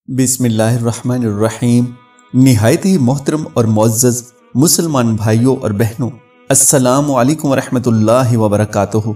बिस्मिल्लाहिर्रहमानिर्रहीम। निहायत ही मोहतरम और मुअज़्ज़ज़ मुसलमान भाइयों और बहनों, अस्सलामु अलैकुम वरहमतुल्लाहि वबरकातुहू।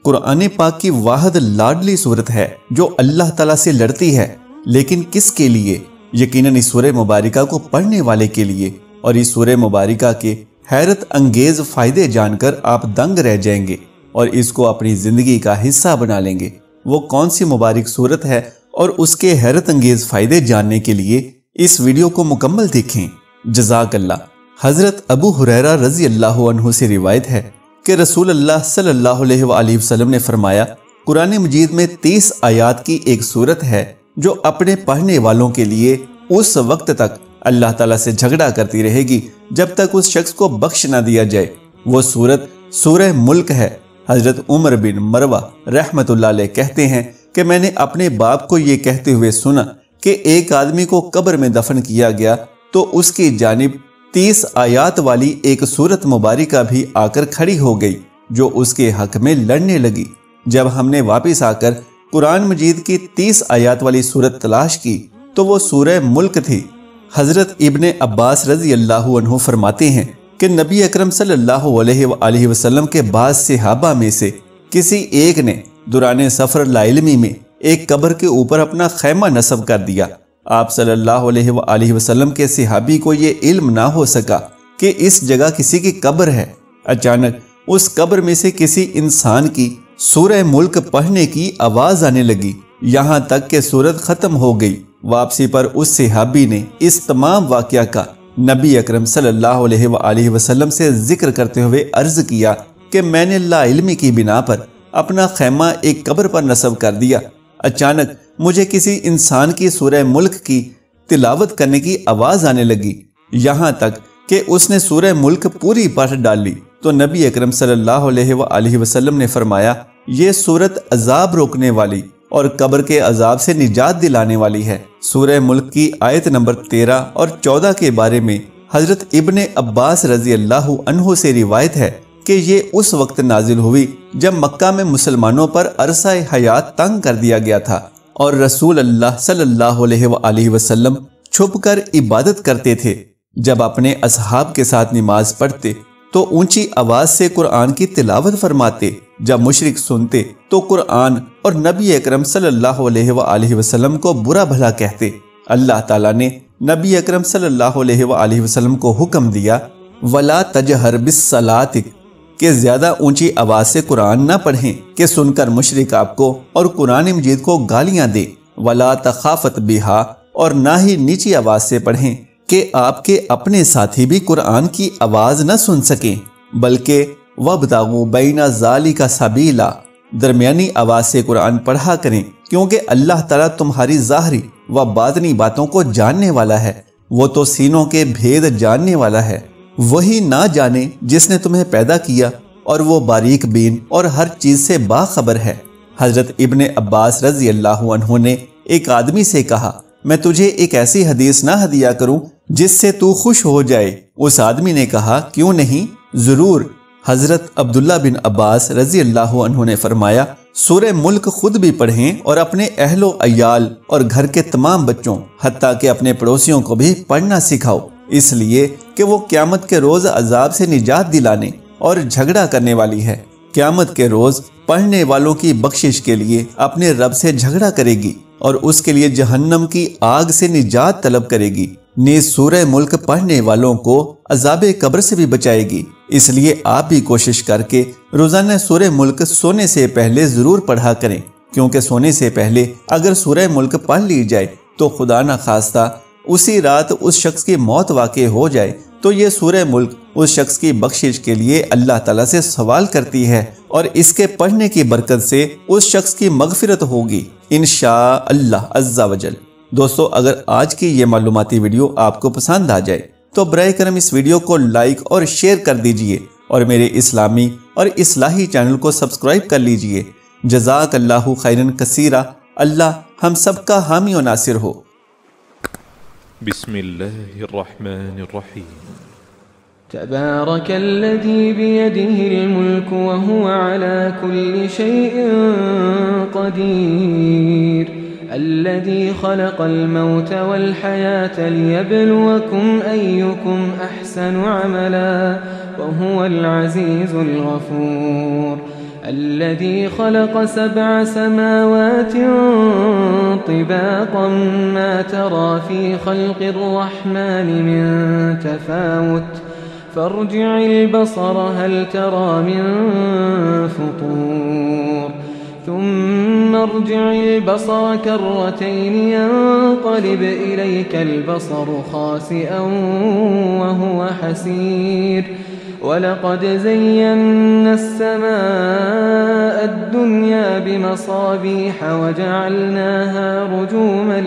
कुरान पाक की वाहिद लाडली सूरत है जो अल्लाह ताला से लड़ती है, लेकिन किसके लिए? यकीनन इस सूरह मुबारका को पढ़ने वाले के लिए। और इस सूरह मुबारका के हैरत अंगेज फायदे जानकर आप दंग रह जाएंगे और इसको अपनी जिंदगी का हिस्सा बना लेंगे। वो कौन सी मुबारक सूरत है और उसके हैरत अंगेज फायदे जानने के लिए इस वीडियो को मुकम्मल देखें। जज़ाकल्लाह। हजरत अबू हुरैरा रज़ी अल्लाह अन्हु से रिवायत है कि रसूल अल्लाह सल्लल्लाहु अलैहि वसल्लम ने फरमाया, कुरान मजीद में 30 आयात की एक सूरत है जो अपने पढ़ने वालों के लिए उस वक्त तक अल्लाह ताला से झगड़ा करती रहेगी जब तक उस शख्स को बख्श ना दिया जाए। वो सूरत सूरह मुल्क है। हजरत उमर बिन मरवा रहमतुल्लाह अलैह कहते हैं कि मैंने अपने बाप को ये कहते हुए सुना कि एक आदमी को कब्र में दफन किया गया तो उसकी जानिब 30 आयात वाली एक सूरत मुबारका भी आकर खड़ी हो गई जो उसके हक में लड़ने लगी। जब हमने वापस आकर कुरान मजीद की 30 आयात वाली सूरत तलाश की तो वो सूरह मुल्क थी। हजरत इब्ने अब्बास रजी अल्लाह अन्हु फरमाते हैं कि नबी अकरम सल्लल्लाहु अलैहि वसल्लम के बाद सहाबा में से किसी एक ने दुराने सफर लाइलमी में एक कब्र के ऊपर अपना खैमा नस्ब कर दिया। आप सल्लल्लाहु अलैहि वसल्लम के सहाबी को ये इल्म ना हो सका कि इस जगह किसी की कब्र है। अचानक उस कब्र में से किसी इंसान की सूरह मुल्क पढ़ने की आवाज आने लगी, यहाँ तक कि सूरत खत्म हो गई। वापसी पर उस सहाबी ने इस तमाम वाकया का नबी अकरम सल्लल्लाहु अलैहि वसल्लम से जिक्र करते हुए अर्ज किया कि मैंने ला इल्मी की बिना पर अपना खैमा एक कब्र पर नस्ब कर दिया। अचानक मुझे किसी इंसान की सूरह मुल्क की तिलावत करने की आवाज आने लगी, यहाँ तक कि उसने सूरह मुल्क पूरी पढ़ डाली। तो नबी अकरम सल्लल्लाहु अलैहि वसल्लम ने फरमाया, ये सूरत अजाब रोकने वाली और कब्र के अजाब से निजात दिलाने वाली है। सूरह मुल्क की आयत नंबर 13 और 14 के बारे में हजरत इब्ने अब्बास रजी अल्लाह अन्हु से रिवायत है कि ये उस वक्त नाजिल हुई जब मक्का में मुसलमानों पर अरसा हयात तंग कर दिया गया था और रसूल अल्लाह सल्लल्लाहु अलैहि वसल्लम छुपकर इबादत करते थे। जब अपने असहाब के साथ नमाज पढ़ते तो ऊंची आवाज से कुरान की तिलावत फरमाते। जब मुशरिक सुनते तो कुरान और नबी अकरम सल्लल्लाहु अलैहि वसल्लम को बुरा भला कहते। अल्लाह ताला ने नबी अकरम सल्लल्लाहु अलैहि वसल्लम को हुक्म दिया, वला तजहर बिस्सलातिक, कि ज्यादा ऊंची आवाज से कुरान न पढ़ें कि सुनकर मुशरिक आपको और कुरान मजीद को गालियां दे। वला तखाफत बिहा, और ना ही नीची आवाज से पढ़ें कि आपके अपने साथी भी कुरान की आवाज न सुन सकें, बल्कि वब्तागू बैना ज़ालिका सबीला, दरमियानी आवाज से कुरान पढ़ा करें, क्योंकि अल्लाह ताला तुम्हारी ज़ाहरी व बातनी बातों को जानने वाला है। वो तो सीनों के भेद जानने वाला है। वही ना जाने जिसने तुम्हें पैदा किया और वो बारीक बीन और हर चीज से बाखबर है। हजरत इब्ने अब्बास रजी अल्लाह अन्हु ने एक आदमी से कहा, मैं तुझे एक ऐसी हदीस ना हदिया करूं जिससे तू खुश हो जाए। उस आदमी ने कहा, क्यों नहीं, जरूर। हजरत अब्दुल्ला बिन अब्बास रजी अल्लाह अन्हु ने फरमाया, सूरह मुल्क खुद भी पढ़ें और अपने अहलो अयाल और घर के तमाम बच्चों हत्ता के अपने पड़ोसियों को भी पढ़ना सिखाओ, इसलिए कि वो क़यामत के रोज अजाब से निजात दिलाने और झगड़ा करने वाली है। क़यामत के रोज पढ़ने वालों की बख्शिश के लिए अपने रब से झगड़ा करेगी और उसके लिए जहन्नम की आग से निजात तलब करेगी। नीज सूरह मुल्क पढ़ने वालों को अजाबे कब्र से भी बचाएगी। इसलिए आप भी कोशिश करके रोजाना सूरह मुल्क सोने से पहले जरूर पढ़ा करें, क्योंकि सोने से पहले अगर सूरह मुल्क पढ़ ली जाए तो खुदा न खास्ता उसी रात उस शख्स की मौत वाक़ई हो जाए तो ये सूरह मुल्क उस शख्स की बख्शिश के लिए अल्लाह ताला से सवाल करती है और इसके पढ़ने की बरकत से उस शख्स की मगफिरत होगी इंशाअल्लाह अज़्ज़ा वजल। दोस्तों, अगर आज की ये मालूमाती वीडियो आपको पसंद आ जाए तो बराए करम इस वीडियो को लाइक और शेयर कर दीजिए और मेरे इस्लामी और इस्लाही चैनल को सब्सक्राइब कर लीजिए। जज़ाकल्लाहु खैरन कसीरा। अल्लाह हम सबका हामी और नासिर हो। बिस्मिल्लाहिर्रहमानिर्रहीम। तबारकल्लज़ी बियदिहिल मुल्क व हुवा अला कुल्लि शैइन क़दीर। الذي خلق الموت والحياة ليبلوكم أيكم أحسن عملا وهو العزيز الغفور الذي خلق 7 سماوات طباقا ما ترى في خلق الرحمن من تفاوت فارجع البصر هل ترى من فطور ثم ارجع البصر كرتين ينقلب إليك البصر خاسئا وهو حسير ولقد زينا السماء الدنيا بمصابيح وجعلناها رجوما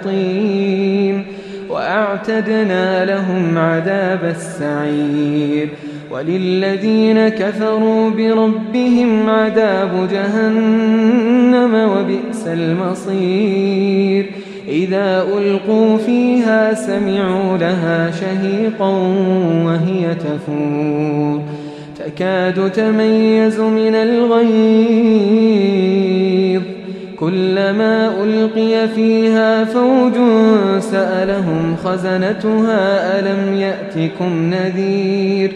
للشياطين وأعتدنا لهم عذاب السعير وللذين كفروا بربهم عذاب جهنم وبئس المصير إذا ألقوا فيها سمعوا لها شهيقا وهي تفور تكاد تميز من الغيظ كلما ألقي فيها فوج سألهم خزنتها ألم يأتكم نذير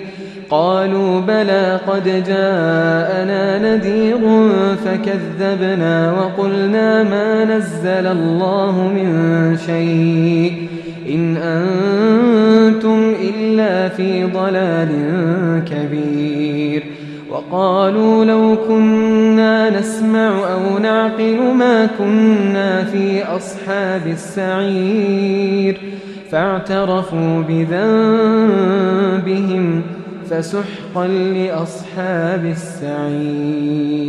قالوا بلى قد جاءنا نذير فكذبنا وقلنا ما نزل الله من شيء إن أنتم إلا في ضلال كبير وقالوا لو كنا نسمع أو نعقل ما كنا في أصحاب السعير فاعترفوا بذنبهم فسحقا لأصحاب السعير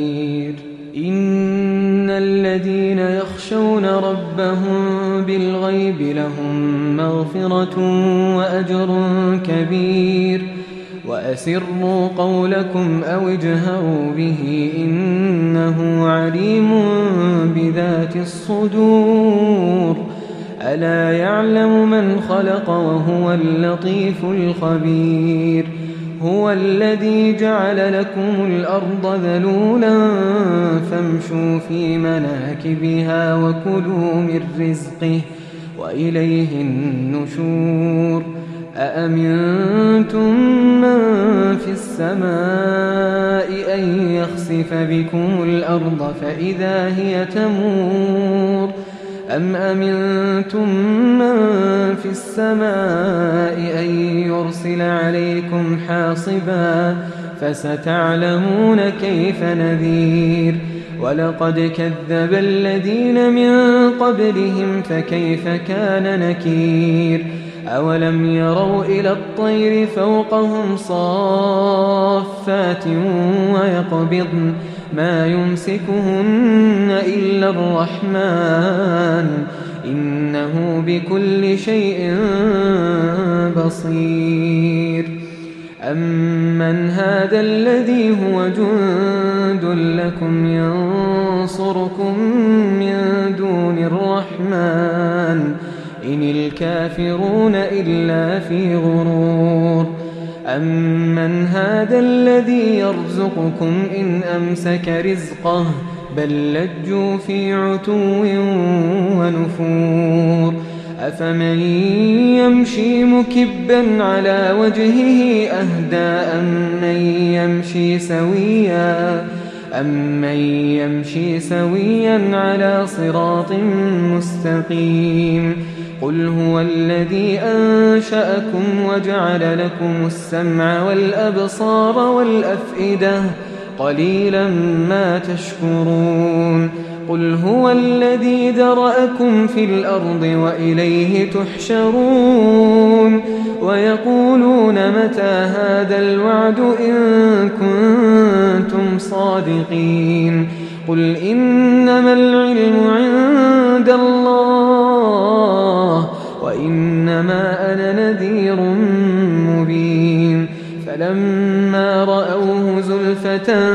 إن الذين يخشون ربهم بالغيب لهم مغفرة وأجر كبير وأسروا قولكم أو اجهروا به إنه عليم بذات الصدور ألا يعلم من خلق وهو اللطيف الخبير هو الذي جعل لكم الأرض ذلولا فامشوا في مناكبها وكلوا من رزقه وإليه النشور أأمنتم من في السماء أن يخسف بكم الأرض فإذا هي تمور أم أمنتم من في السماء أن يرسل عليكم حاصبا فستعلمون كيف نذير ولقد كذب الذين من قبلهم فكيف كان نكير أولم يروا إلى الطير فوقهم صافات ويقبضن ما يمسكهن إلا الرحمن إنه بكل شيء بصير أمن هذا الذي هو جند لكم ينصركم من دون الرحمن إن الكافرون إلا في غرور أمن هذا الذي يرزقكم إن أمسك رزقه بل لجوا في عتو ونفور أفمن يمشي مكبا على وجهه أهدى أمن يمشي سويا على صراط مستقيم قل هو الذي أنشأكم وجعل لكم السمع والأبصار والأفئدة قليلا ما تشكرون قل هو الذي ذرأكم في الأرض وإليه تحشرون ويقولون متى هذا الوعد إن كنتم صادقين قل إنما العلم عند الله وإنما أنا نذير مبين فلما رأوه زلفة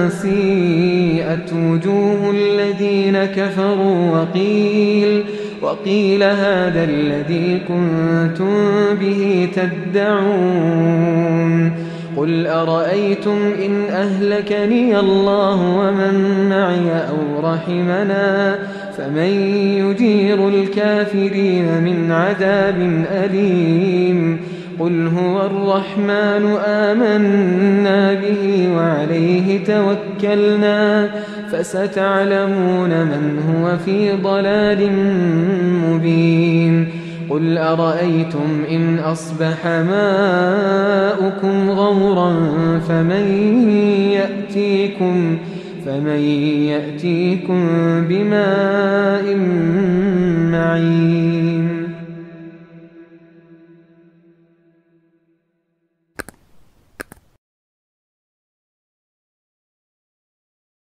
سيئت وجوه الذين كفروا وقيل هذا الذي كنتم به تدعون قل أرأيتم إن أهلكني الله ومن معي أو رحمنا فمن يجير الكافرين من عذاب أليم قل هو الرحمن آمنا به وعليه توكلنا فستعلمون من هو في ضلال مبين قل أرأيتم إن أصبح ماؤكم غورا فمن يأتيكم بماء معين